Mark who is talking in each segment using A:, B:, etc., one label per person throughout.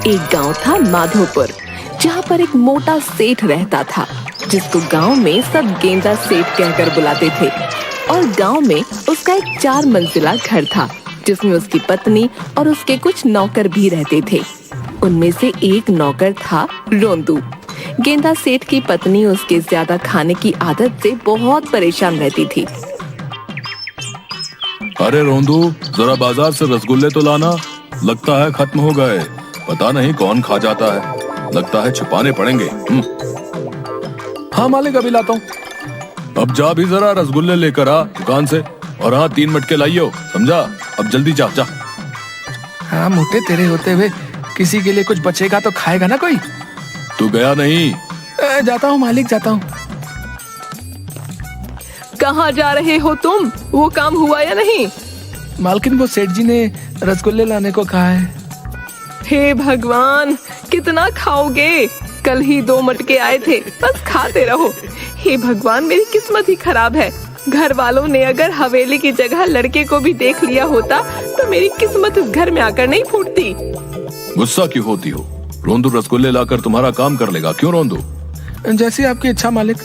A: एक गांव था माधोपुर, जहां पर एक मोटा सेठ रहता था, जिसको गांव में सब गेंदा सेठ कहकर बुलाते थे। और गांव में उसका एक 4 मंजिला घर था, जिसमें उसकी पत्नी और उसके कुछ नौकर भी रहते थे। उनमें से एक नौकर था रोंदू। गेंदा सेठ की पत्नी उसके ज्यादा खाने की आदत से बहुत परेशान रहती थी।
B: अरे रोंदू, जरा बाजार से रसगुल्ले तो लाना, लगता है खत्म हो गए। पता नहीं कौन खा जाता है, लगता है छुपाने पड़ेंगे।
C: हाँ मालिक, अभी लाता हूँ।
B: अब जा भी जरा रसगुल्ले लेकर आ दुकान से, और हाँ 3 मटके लाइयो, समझा? अब जल्दी जा जा।
C: हाँ मोटे, तेरे होते हुए किसी के लिए कुछ बचेगा तो खाएगा ना कोई।
B: तू गया नहीं?
C: जाता हूँ मालिक, जाता हूँ।
A: कहाँ जा रहे हो तुम? वो काम हुआ या नहीं?
C: मालकिन, वो सेठ जी ने रसगुल्ले लाने को कहा है।
A: हे भगवान, कितना खाओगे? कल ही 2 मटके आए थे, बस खाते रहो। हे भगवान, मेरी किस्मत ही खराब है। घर वालों ने अगर हवेली की जगह लड़के को भी देख लिया होता तो मेरी किस्मत इस घर में आकर नहीं फूटती।
B: गुस्सा क्यों होती हो? रोंदू रसगुल्ले लाकर तुम्हारा काम कर लेगा। क्यों रोंदू?
C: जैसी आपकी इच्छा मालिक।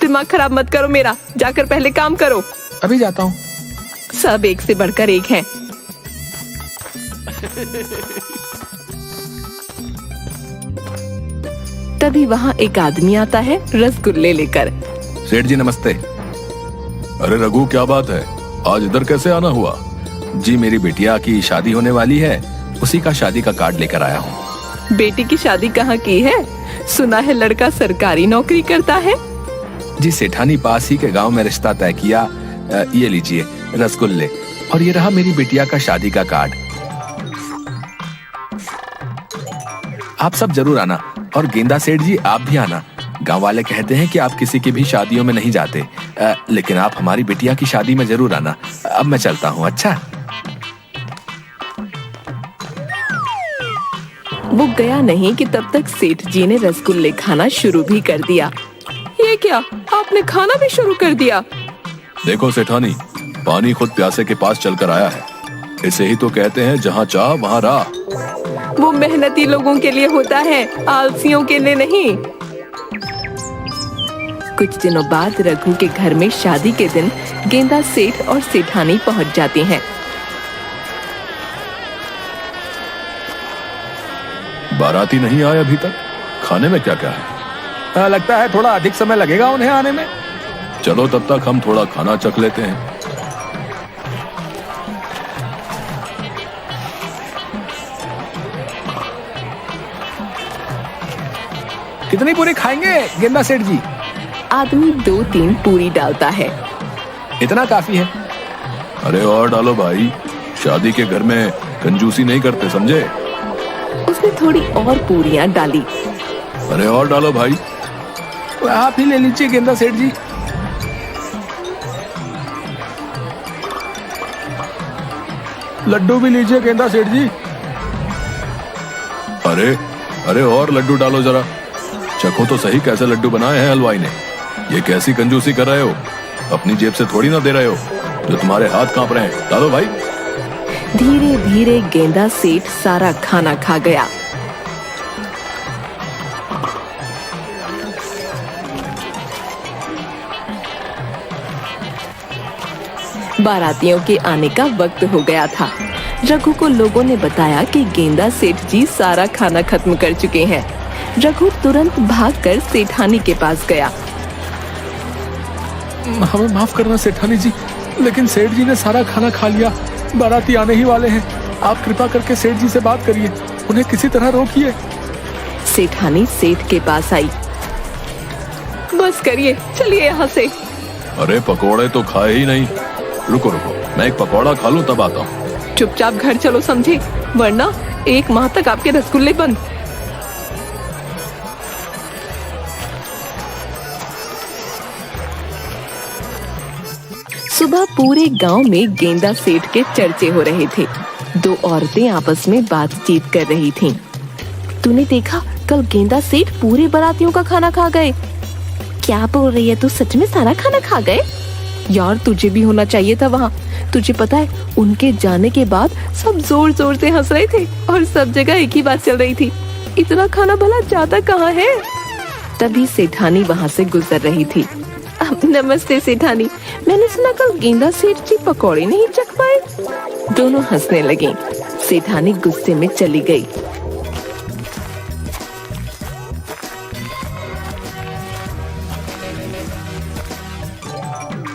A: दिमाग खराब मत करो मेरा, जाकर पहले काम करो।
C: अभी जाता हूँ।
A: सब एक से बढ़कर एक हैं। तभी वहाँ एक आदमी आता है रसगुल्ले लेकर।
B: सेठ जी नमस्ते। अरे रघु, क्या बात है, आज इधर कैसे आना हुआ?
C: जी, मेरी बिटिया की शादी होने वाली है, उसी का शादी का कार्ड लेकर आया हूँ।
A: बेटी की शादी कहाँ की है? सुना है लड़का सरकारी नौकरी करता है।
C: जी, सेठानी पास ही के गांव में रिश्ता तय किया। ये लीजिए रसगुल्ले, और ये रहा मेरी बिटिया का शादी का कार्ड। आप सब जरूर आना, और गेंदा सेठ जी आप भी आना। गांव वाले कहते हैं कि आप किसी की भी शादियों में नहीं जाते, लेकिन आप हमारी बिटिया की शादी में जरूर आना। अब मैं चलता हूँ। अच्छा।
A: वो गया नहीं कि तब तक सेठ जी ने रसगुल्ले खाना शुरू भी कर दिया। ये क्या, आपने खाना भी शुरू कर दिया?
B: देखो सेठानी, पानी खुद प्यासे के पास चलकर आया है। इसे ही तो कहते हैं जहाँ चाह वहाँ राह।
A: वो मेहनती लोगों के लिए होता है, आलसियों के लिए नहीं। कुछ दिनों बाद रघु के घर में शादी के दिन गेंदा सेठ और सेठानी पहुंच जाते हैं।
B: बाराती नहीं आए अभी तक, खाने में क्या क्या है?
C: लगता है थोड़ा अधिक समय लगेगा उन्हें आने में।
B: चलो तब तक हम थोड़ा खाना चख लेते हैं।
C: कितनी पूरी खाएंगे गेंदा सेठ जी?
A: आदमी 2-3 पूरी डालता है।
C: इतना काफी है।
B: अरे और डालो भाई, शादी के घर में कंजूसी नहीं करते, समझे?
A: उसने थोड़ी और पूरियां डाली।
B: अरे और डालो भाई।
C: आप ही ले लीजिए गेंदा सेठ जी। लड्डू भी लीजिए गेंदा सेठ जी।
B: अरे अरे और लड्डू डालो जरा, चखो तो सही कैसे लड्डू बनाए हैं हलवाई ने। ये कैसी कंजूसी कर रहे हो? अपनी जेब से थोड़ी ना दे रहे हो, जो तुम्हारे हाथ कांप रहे हैं। डालो भाई।
A: धीरे धीरे गेंदा सेठ सारा खाना खा गया। बारातियों के आने का वक्त हो गया था। रघु को लोगों ने बताया कि गेंदा सेठ जी सारा खाना खत्म कर चुके हैं। रघु तुरंत भागकर सेठानी के पास गया।
C: हमें माफ करना सेठानी जी, लेकिन सेठ जी ने सारा खाना खा लिया। बाराती आने ही वाले हैं। आप कृपा करके सेठ जी से बात करिए, उन्हें किसी तरह रोकिए।
A: सेठानी सेठ के पास आई। बस करिए, चलिए यहाँ से।
B: अरे पकोड़े तो खाए ही नहीं। रुको रुको, मैं एक पकौड़ा खा लूं तब आता हूँ।
A: चुपचाप घर चलो, समझे? वरना 1 माह तक आपके रसगुल्ले बंद। सुबह पूरे गांव में गेंदा सेठ के चर्चे हो रहे थे। 2 औरतें आपस में बातचीत कर रही थीं। तूने देखा, कल गेंदा सेठ पूरे बारातियों का खाना खा गए। क्या बोल रही है तू? सच में सारा खाना खा गए? यार तुझे भी होना चाहिए था वहाँ। तुझे पता है उनके जाने के बाद सब जोर जोर से हंस रहे थे और सब जगह एक ही बात चल रही थी, इतना खाना भला जाता कहाँ है। तभी सेठानी वहाँ से गुजर रही थी। नमस्ते सेठानी, मैंने सुना कल गेंदा सेठ जी पकौड़े नहीं चख पाए। दोनों हंसने लगे। सेठानी गुस्से में चली गई।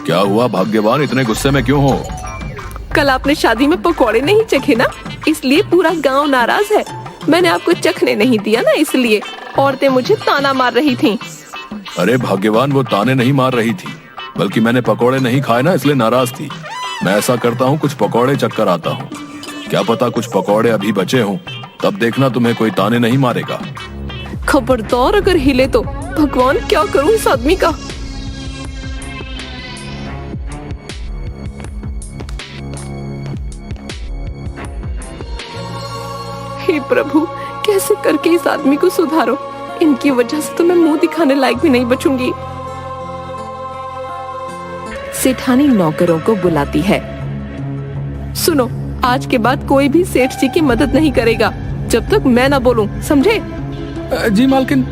B: क्या हुआ भाग्यवान, इतने गुस्से में क्यों हो?
A: कल आपने शादी में पकौड़े नहीं चखे ना, इसलिए पूरा गांव नाराज है। मैंने आपको चखने नहीं दिया ना, इसलिए औरतें मुझे ताना मार रही थीं।
B: अरे भाग्यवान, वो ताने नहीं मार रही थी, बल्कि मैंने पकौड़े नहीं खाए ना, इसलिए नाराज थी। मैं ऐसा करता हूँ, कुछ पकौड़े चक्कर आता हूँ। क्या पता कुछ पकौड़े अभी बचे हों, तब देखना तुम्हें कोई ताने नहीं मारेगा।
A: खबरदार अगर हिले तो भगवान क्या करूं इस आदमी का। हे प्रभु, कैसे करके इस आदमी को सुधारो। इनकी वजह से तो मैं मुंह दिखाने लायक भी नहीं बचूंगी। सेठानी नौकरों को बुलाती है। सुनो, आज के बाद कोई भी सेठ जी की मदद नहीं करेगा जब तक मैं ना बोलूं, समझे?
C: जी मालकिन।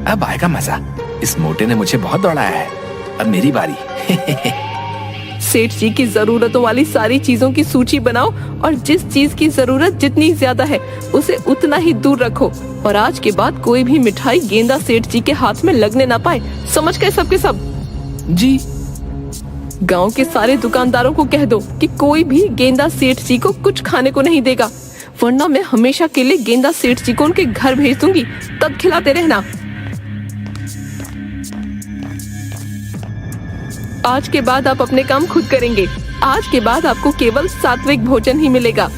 C: अब आएगा मजा। इस मोटे ने मुझे बहुत दौड़ाया है, अब मेरी बारी।
A: सेठ जी की जरूरतों वाली सारी चीजों की सूची बनाओ और जिस चीज की जरूरत जितनी ज्यादा है उसे उतना ही दूर रखो। और आज के बाद कोई भी मिठाई गेंदा सेठ जी के हाथ में लगने ना पाए, समझ गए सबके सब?
C: जी।
A: गांव के सारे दुकानदारों को कह दो कि कोई भी गेंदा सेठ जी को कुछ खाने को नहीं देगा, वरना मैं हमेशा के लिए गेंदा सेठ जी को उनके घर भेज दूंगी, तब खिलाते रहना। आज के बाद आप अपने काम खुद करेंगे। आज के बाद आपको केवल सात्विक भोजन ही मिलेगा।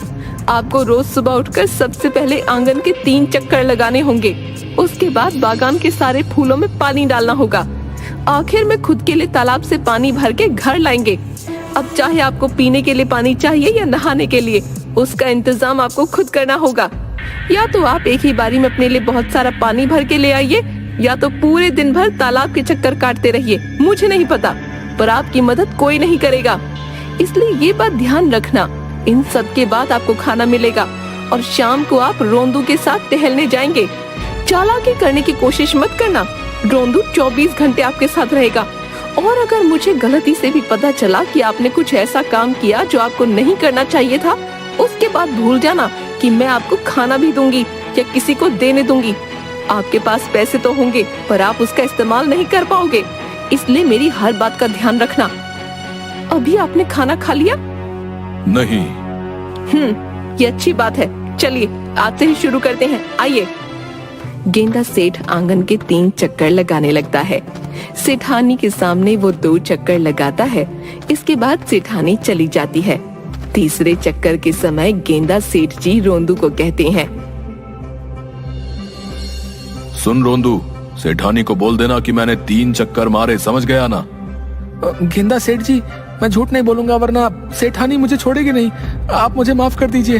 A: आपको रोज सुबह उठकर सबसे पहले आंगन के 3 चक्कर लगाने होंगे। उसके बाद बागान के सारे फूलों में पानी डालना होगा। आखिर में खुद के लिए तालाब से पानी भर के घर लाएंगे। अब चाहे आपको पीने के लिए पानी चाहिए या नहाने के लिए, उसका इंतजाम आपको खुद करना होगा। या तो आप एक ही बारी में अपने लिए बहुत सारा पानी भर के ले आइए, या तो पूरे दिन भर तालाब के चक्कर काटते रहिए। मुझे नहीं पता, पर आपकी मदद कोई नहीं करेगा, इसलिए ये बात ध्यान रखना। इन सब के बाद आपको खाना मिलेगा और शाम को आप रोंदू के साथ टहलने जाएंगे। चालाकी करने की कोशिश मत करना, रोंदू 24 घंटे आपके साथ रहेगा। और अगर मुझे गलती से भी पता चला कि आपने कुछ ऐसा काम किया जो आपको नहीं करना चाहिए था, उसके बाद भूल जाना कि मैं आपको खाना भी दूंगी या किसी को देने दूंगी। आपके पास पैसे तो होंगे, पर आप उसका इस्तेमाल नहीं कर पाओगे, इसलिए मेरी हर बात का ध्यान रखना। अभी आपने खाना खा लिया?
B: नहीं।
A: ये अच्छी बात है। चलिए आज से ही शुरू करते हैं, आइए। गेंदा सेठ आंगन के 3 चक्कर लगाने लगता है। सेठानी के सामने वो 2 चक्कर लगाता है। इसके बाद सेठानी चली जाती है। तीसरे चक्कर के समय गेंदा सेठ जी रोंदू को कहते हैं,
B: सुन रोंदू, सेठानी को बोल देना कि मैंने 3 चक्कर मारे, समझ गया ना?
C: गेंदा सेठ जी, मैं झूठ नहीं बोलूंगा, वरना सेठानी मुझे छोड़ेगी नहीं। आप मुझे माफ कर दीजिए।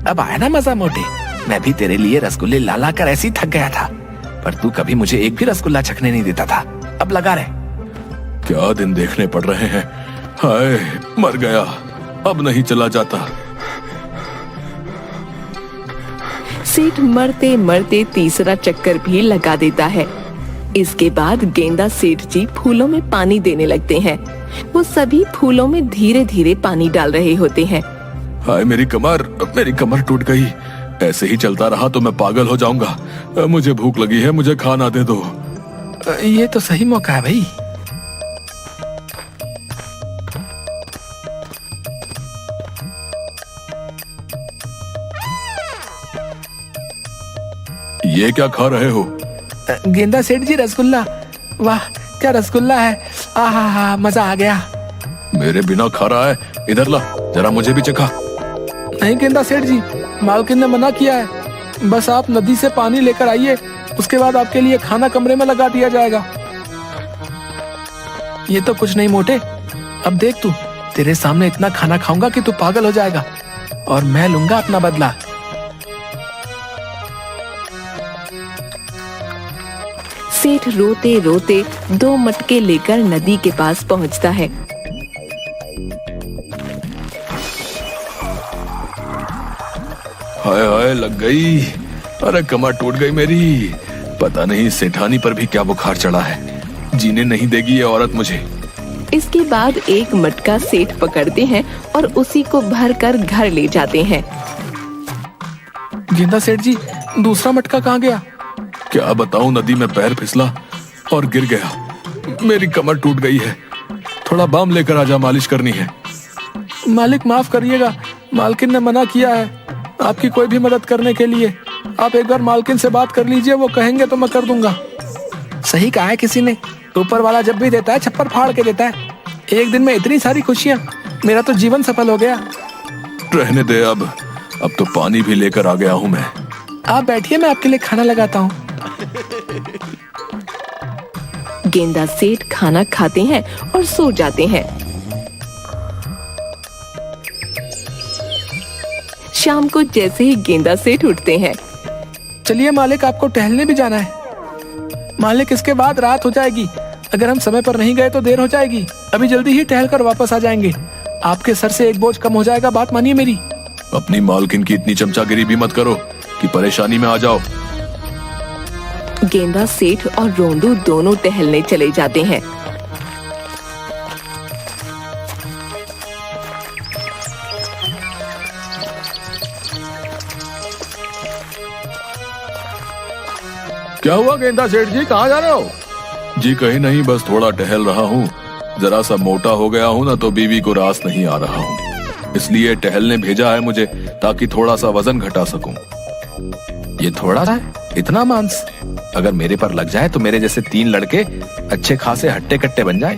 C: अब आया ना मजा मोटे। मैं भी तेरे लिए रसगुल्ले ला कर ऐसी थक गया था, पर तू कभी मुझे एक भी रसगुल्ला चखने नहीं देता था। अब लगा रहे।
B: क्या दिन देखने पड़ रहे हैं। हाय, मर गया, अब नहीं चला जाता।
A: सेठ मरते मरते तीसरा चक्कर भी लगा देता है। इसके बाद गेंदा सेठ जी फूलों में पानी देने लगते हैं। वो सभी फूलों में धीरे धीरे पानी डाल रहे होते हैं।
B: हाय, मेरी कमर टूट गई। ऐसे ही चलता रहा तो मैं पागल हो जाऊंगा। मुझे भूख लगी है, मुझे खाना दे दो।
C: ये तो सही मौका है भाई।
B: ये क्या खा रहे हो?
C: गेंदा सेठ जी, रसगुल्ला। वाह, क्या रसगुल्ला है। आहा, मजा आ गया।
B: मेरे बिना खा रहा है, इधर ला, जरा मुझे भी चखा।
C: नहीं गेंदा सेठ जी, मालकिन ने मना किया है। बस आप नदी से पानी लेकर आइए, उसके बाद आपके लिए खाना कमरे में लगा दिया जाएगा। ये तो कुछ नहीं मोटे। अब देख तू, तेरे सामने इतना खाना खाऊंगा कि तू पागल हो जाएगा, और मैं लूंगा अपना बदला।
A: सेठ रोते रोते 2 मटके लेकर नदी के पास पहुंचता है।
B: हाय हाय, लग गई। अरे कमर टूट गई मेरी। पता नहीं सेठानी पर भी क्या बुखार चढ़ा है, जीने नहीं देगी ये औरत मुझे।
A: इसके बाद एक मटका सेठ पकड़ते हैं और उसी को भरकर घर ले जाते हैं।
C: गेंदा सेठ जी, दूसरा मटका कहाँ गया?
B: क्या बताऊं, नदी में पैर फिसला और गिर गया। मेरी कमर टूट गई है। थोड़ा बाम लेकर आजा, मालिश करनी है।
C: मालिक माफ करिएगा, मालकिन ने मना किया है आपकी कोई भी मदद करने के लिए। आप एक बार मालकिन से बात कर लीजिए, वो कहेंगे तो मैं कर दूंगा। सही कहा है किसी ने, ऊपर वाला जब भी देता है छप्पर फाड़ के देता है। एक दिन में इतनी सारी खुशियां, मेरा तो जीवन सफल हो गया।
B: रहने दे अब तो पानी भी लेकर आ गया हूं मैं।
C: आप बैठिए, मैं आपके लिए खाना लगाता हूँ।
A: गेंदा सेठ खाना खाते हैं और सो जाते हैं। शाम को जैसे ही गेंदा सेठ उठते हैं,
C: चलिए मालिक, आपको टहलने भी जाना है। मालिक, इसके बाद रात हो जाएगी। अगर हम समय पर नहीं गए तो देर हो जाएगी। अभी जल्दी ही टहल कर वापस आ जाएंगे। आपके सर से एक बोझ कम हो जाएगा, बात मानिए मेरी।
B: अपनी मालकिन की इतनी चमचागिरी भी मत करो कि परेशानी में आ जाओ।
A: गेंदा सेठ और रोंदू दोनों टहलने चले जाते हैं।
B: क्या हुआ गेंदा सेठ जी, कहाँ जा रहे हो? जी कहीं नहीं, बस थोड़ा टहल रहा हूँ। जरा सा मोटा हो गया हूँ ना, तो बीवी को रास नहीं आ रहा हूँ, इसलिए टहलने भेजा है मुझे, ताकि थोड़ा सा वजन घटा सकूं।
C: ये थोड़ा सा है? इतना मांस? अगर मेरे पर लग जाए तो मेरे जैसे 3 लड़के अच्छे खासे हट्टे कट्टे बन जाए।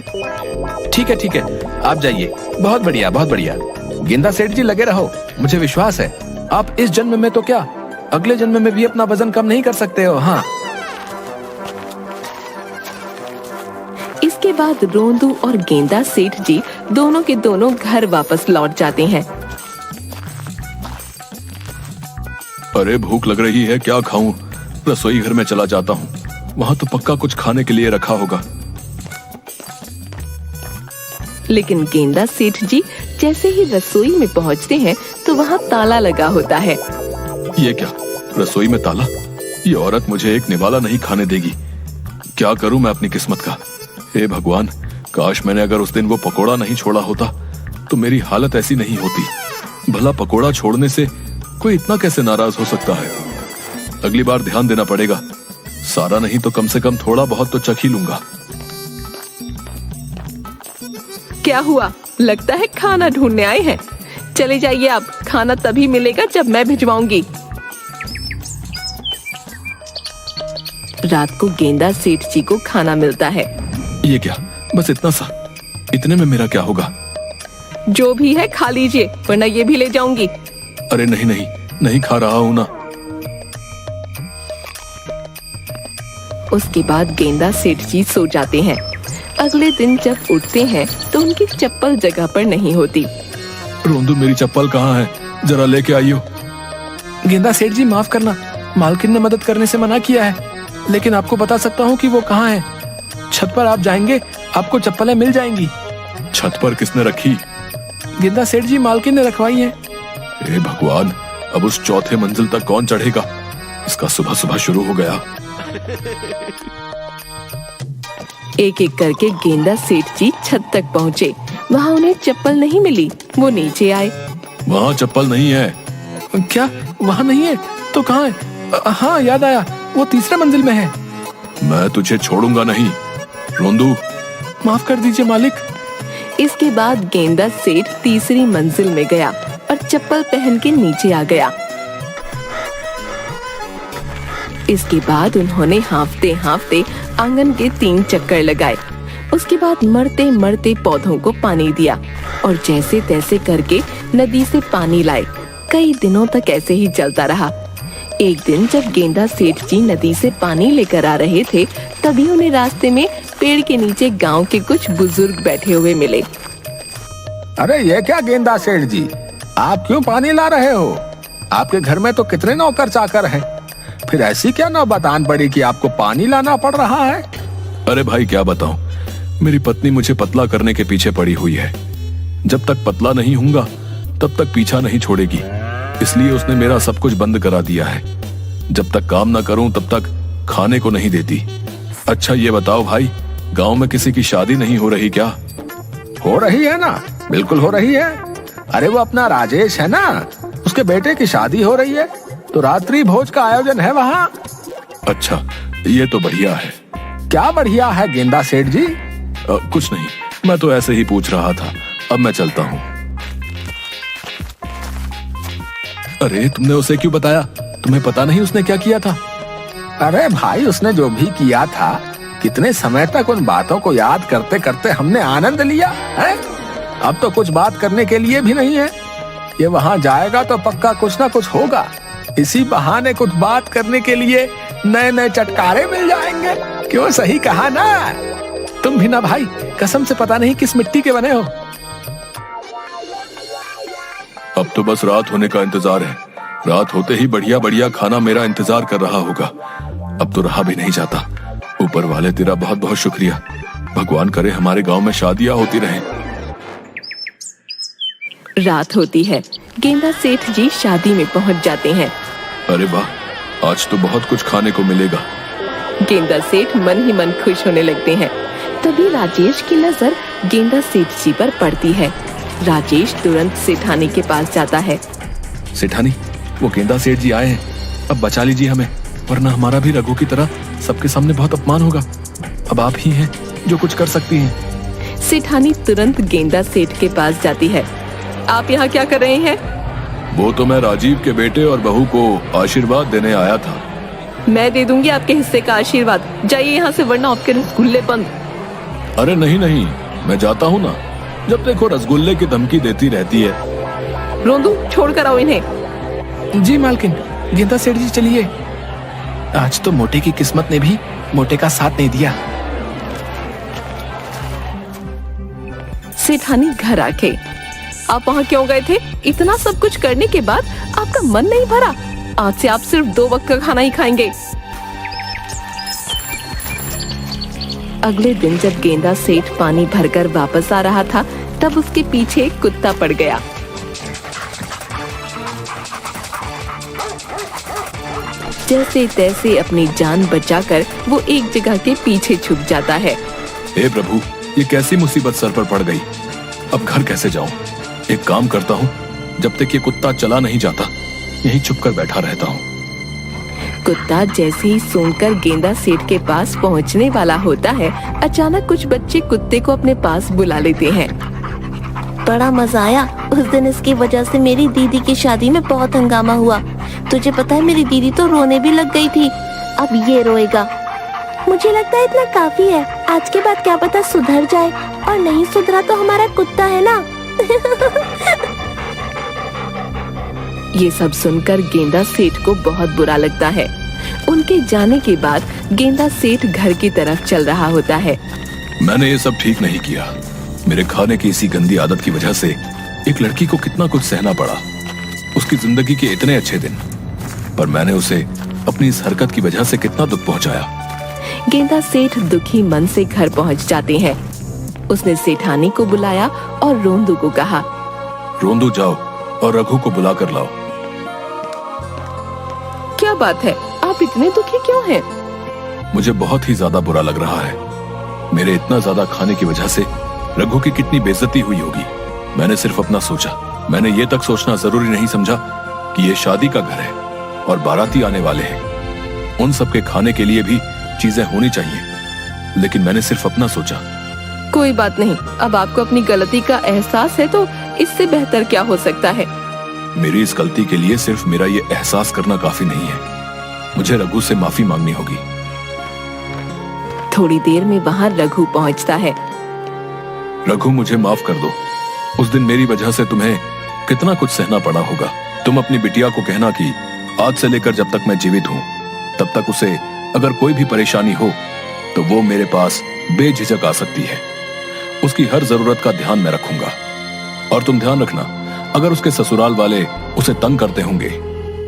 C: ठीक है, आप जाइए। बहुत बढ़िया, बहुत बढ़िया। गेंदा सेठ जी, लगे रहो, मुझे विश्वास है आप इस जन्म में तो क्या, अगले जन्म में भी अपना वजन कम नहीं कर सकते हो। हाँ।
A: इसके बाद रोंदू और गेंदा सेठ जी दोनों के दोनों घर वापस लौट जाते हैं।
B: अरे भूख लग रही है, क्या खाऊं? रसोई घर में चला जाता हूँ, वहां तो पक्का कुछ खाने के लिए रखा होगा।
A: लेकिन गेंदा सेठ जी जैसे ही रसोई में पहुंचते हैं तो वहां ताला लगा होता है।
B: ये क्या, रसोई में ताला? ये औरत मुझे एक निवाला नहीं खाने देगी। क्या करूं मैं अपनी किस्मत का? हे भगवान, काश मैंने अगर उस दिन वो पकोड़ा नहीं छोड़ा होता तो मेरी हालत ऐसी नहीं होती। भला पकोड़ा छोड़ने से कोई इतना कैसे नाराज हो सकता है? अगली बार ध्यान देना पड़ेगा। सारा नहीं तो कम से कम थोड़ा बहुत तो चख ही लूंगा।
A: क्या हुआ, लगता है खाना ढूंढने आए हैं। चले जाइए, आप खाना तभी मिलेगा जब मैं भिजवाऊंगी। रात को गेंदा सेठ जी को खाना मिलता है।
B: ये क्या, बस इतना सा? इतने में मेरा क्या होगा?
A: जो भी है खा लीजिए, वरना ये भी ले जाऊंगी।
B: अरे नहीं खा रहा हूं ना।
A: उसके बाद गेंदा सेठ जी सो जाते हैं। अगले दिन जब उठते हैं तो उनकी चप्पल जगह पर नहीं होती।
B: रोंदू, मेरी चप्पल कहाँ है? जरा लेके आइयो।
C: गेंदा सेठ जी, माफ करना, मालकिन ने मदद करने से मना किया है, लेकिन आपको बता सकता हूँ कि वो कहाँ है। छत पर आप जाएंगे, आपको चप्पलें मिल जाएंगी।
B: छत पर किसने रखी?
C: गेंदा सेठ जी, मालकिन ने रखवाई है।
B: हे भगवान, अब उस चौथे मंजिल तक कौन चढ़ेगा? इसका सुबह सुबह शुरू हो गया।
A: एक एक करके गेंदा सेठ जी छत तक पहुँचे। वहाँ उन्हें चप्पल नहीं मिली। वो नीचे आए।
B: वहाँ चप्पल नहीं है।
C: क्या, वहाँ नहीं है? तो कहाँ है? हाँ, याद आया, वो तीसरे मंजिल में है।
B: मैं तुझे छोड़ूंगा नहीं रोंदू।
C: माफ कर दीजिए मालिक।
A: इसके बाद गेंदा सेठ तीसरी मंजिल में गया और चप्पल पहन के नीचे आ गया। इसके बाद उन्होंने हांफते हांफते आंगन के 3 चक्कर लगाए। उसके बाद मरते मरते पौधों को पानी दिया और जैसे तैसे करके नदी से पानी लाए। कई दिनों तक ऐसे ही चलता रहा। एक दिन जब गेंदा सेठ जी नदी से पानी लेकर आ रहे थे, तभी उन्हें रास्ते में पेड़ के नीचे गांव के कुछ बुजुर्ग बैठे हुए मिले।
C: अरे ये क्या गेंदा सेठ जी, आप क्यों पानी ला रहे हो? आपके घर में तो कितने नौकर चाकर हैं। फिर ऐसी क्या नौबत आन पड़ी कि आपको पानी लाना पड़ रहा है?
B: अरे भाई क्या बताऊं, मेरी पत्नी मुझे पतला करने के पीछे पड़ी हुई है। जब तक पतला नहीं होऊंगा तब तक पीछा नहीं छोड़ेगी, इसलिए उसने मेरा सब कुछ बंद करा दिया है। जब तक काम ना करूं तब तक खाने को नहीं देती। अच्छा ये बताओ भाई, गांव में किसी की शादी नहीं हो रही क्या?
C: हो रही है ना, बिल्कुल हो रही है। अरे वो अपना राजेश है ना, उसके बेटे की शादी हो रही है, तो रात्रि भोज का आयोजन है वहाँ।
B: अच्छा ये तो बढ़िया है।
C: क्या बढ़िया है गेंदा सेठ जी?
B: कुछ नहीं, मैं तो ऐसे ही पूछ रहा था। अब मैं चलता हूँ। अरे तुमने उसे क्यों बताया? तुम्हें पता नहीं उसने क्या किया था?
C: अरे भाई उसने जो भी किया था, कितने समय तक उन बातों को याद करते करते हमने आनंद लिया है। अब तो कुछ बात करने के लिए भी नहीं है। ये वहां जाएगा तो पक्का कुछ ना कुछ होगा। इसी बहाने कुछ बात करने के लिए नए नए चटकारे मिल जाएंगे। क्यों, सही कहा ना? तुम भी ना भाई, कसम से पता नहीं किस मिट्टी के बने हो।
B: अब तो बस रात होने का इंतजार है। रात होते ही बढ़िया बढ़िया खाना मेरा इंतजार कर रहा होगा। अब तो रहा भी नहीं जाता। ऊपर वाले तेरा बहुत बहुत शुक्रिया। भगवान करे हमारे गांव में शादियां होती रहें।
A: रात होती है। गेंदा सेठ जी शादी में पहुंच जाते हैं।
B: अरे वाह, आज तो बहुत कुछ खाने को मिलेगा।
A: गेंदा सेठ मन ही मन खुश होने लगते हैं। तभी राजेश की नजर गेंदा सेठ जी पर पड़ती है। राजेश तुरंत सेठानी के पास जाता है।
C: सेठानी, वो गेंदा सेठ जी आए हैं, अब बचा लीजिए हमें, वरना हमारा भी रघु की तरह सबके सामने बहुत अपमान होगा। अब आप ही हैं जो कुछ कर सकती हैं।
A: सेठानी तुरंत गेंदा सेठ के पास जाती है। आप यहाँ क्या कर रहे हैं?
B: वो तो मैं राजीव के बेटे और बहू को आशीर्वाद देने आया था।
A: मैं दे दूंगी आपके हिस्से का आशीर्वाद। जाइए यहाँ से, वरना आपके रसगुल्ले बंद।
B: अरे नहीं नहीं, मैं जाता हूँ ना। जब देखो रसगुल्ले की धमकी देती रहती है।
A: रोंदू, छोड़ कर आओ इन्हें।
C: जी मालकिन। गेंदा सेठ जी चलिए, आज तो मोटे की किस्मत ने भी मोटे का साथ नहीं दिया।
A: सेठानी घर आके, आप वहाँ क्यों गए थे? इतना सब कुछ करने के बाद आपका मन नहीं भरा? आज से आप सिर्फ 2 वक्त का खाना ही खाएंगे। अगले दिन जब गेंदा सेठ पानी भरकर वापस आ रहा था, तब उसके पीछे एक कुत्ता पड़ गया। जैसे तैसे अपनी जान बचाकर वो एक जगह के पीछे छुप जाता है।
B: हे प्रभु, ये कैसी मुसीबत सर पर पड़ गई। अब घर कैसे जाऊं? एक काम करता हूँ, जब तक ये कुत्ता चला नहीं जाता यहीं छुपकर बैठा रहता हूँ।
A: कुत्ता जैसे ही सूंघकर गेंदा सेठ के पास पहुंचने वाला होता है, अचानक कुछ बच्चे कुत्ते को अपने पास बुला लेते हैं।
D: बड़ा मजा आया। उस दिन इसकी वजह से मेरी दीदी की शादी में बहुत हंगामा हुआ। तुझे पता है, मेरी दीदी तो रोने भी लग गई थी। अब ये रोएगा। मुझे लगता है इतना काफी है। आज के बाद क्या पता सुधर जाए, और नहीं सुधरा तो हमारा कुत्ता है ना।
A: ये सब सुनकर गेंदा सेठ को बहुत बुरा लगता है। उनके जाने के बाद गेंदा सेठ घर की तरफ चल रहा होता है।
B: मैंने ये सब ठीक नहीं किया। मेरे खाने की इसी गंदी आदत की वजह से एक लड़की को कितना कुछ सहना पड़ा। उसकी जिंदगी के इतने अच्छे दिन, पर मैंने उसे अपनी इस हरकत की वजह से कितना दुख पहुंचाया।
A: गेंदा सेठ दुखी मन से घर पहुंच जाते हैं। उसने सेठानी को बुलाया और रोंदू को कहा,
B: रोंदू जाओ और रघु को बुला कर लाओ।
A: क्या बात है, आप इतने दुखी क्यों हैं?
B: मुझे बहुत ही ज्यादा बुरा लग रहा है। मेरे इतना ज्यादा खाने की वजह से रघु की कितनी बेइज्जती हुई होगी। मैंने सिर्फ अपना सोचा। मैंने ये तक सोचना जरूरी नहीं समझा कि ये शादी का घर है और बाराती आने वाले हैं। उन सब के खाने के लिए भी चीजें होनी चाहिए, लेकिन मैंने सिर्फ अपना सोचा।
A: कोई बात नहीं, अब आपको अपनी गलती का एहसास है, तो इससे बेहतर क्या हो सकता है।
B: मेरी इस गलती के लिए सिर्फ मेरा ये एहसास करना काफी नहीं है। मुझे रघु से माफी मांगनी होगी।
A: थोड़ी देर में वहाँ रघु पहुँचता है।
B: रघु, मुझे माफ कर दो। उस दिन मेरी वजह से तुम्हें कितना कुछ सहना पड़ा होगा। तुम अपनी बिटिया को कहना कि आज से लेकर जब तक मैं जीवित हूँ तब तक उसे अगर कोई भी परेशानी हो तो वो मेरे पास बेझिझक आ सकती है। उसकी हर जरूरत का ध्यान मैं रखूंगा। और तुम ध्यान रखना, अगर उसके ससुराल वाले उसे तंग करते होंगे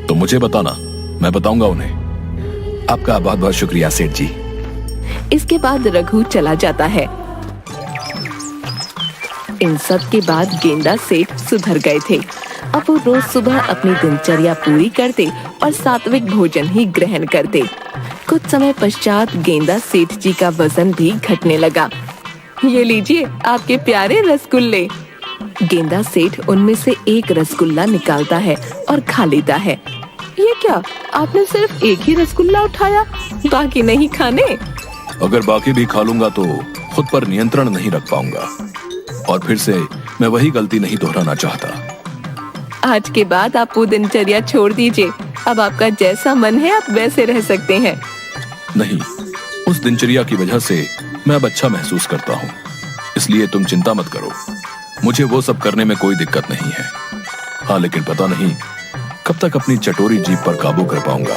B: तो मुझे बताना, मैं बताऊंगा उन्हें।
C: आपका बहुत बहुत शुक्रिया सेठ जी।
A: इसके बाद रघु चला जाता है। इन सब के बाद गेंदा सेठ सुधर गए थे। अब वो रोज सुबह अपनी दिनचर्या पूरी करते और सात्विक भोजन ही ग्रहण करते। कुछ समय पश्चात गेंदा सेठ जी का वजन भी घटने लगा। ये लीजिए आपके प्यारे रसगुल्ले। गेंदा सेठ उनमें से एक रसगुल्ला निकालता है और खा लेता है। ये क्या, आपने सिर्फ एक ही रसगुल्ला उठाया, बाकी नहीं खाने?
B: अगर बाकी भी खा लूंगा तो खुद पर नियंत्रण नहीं रख पाऊंगा और फिर से मैं वही गलती नहीं दोहराना चाहता।
A: आज के बाद आप वो दिनचर्या छोड़ दीजिए। अब आपका जैसा मन है आप वैसे रह सकते हैं।
B: नहीं, उस दिनचर्या की वजह से मैं अब अच्छा महसूस करता हूँ, इसलिए तुम चिंता मत करो। मुझे वो सब करने में कोई दिक्कत नहीं है। हाँ, लेकिन पता नहीं कब तक अपनी चटोरी जीभ पर काबू कर पाऊंगा।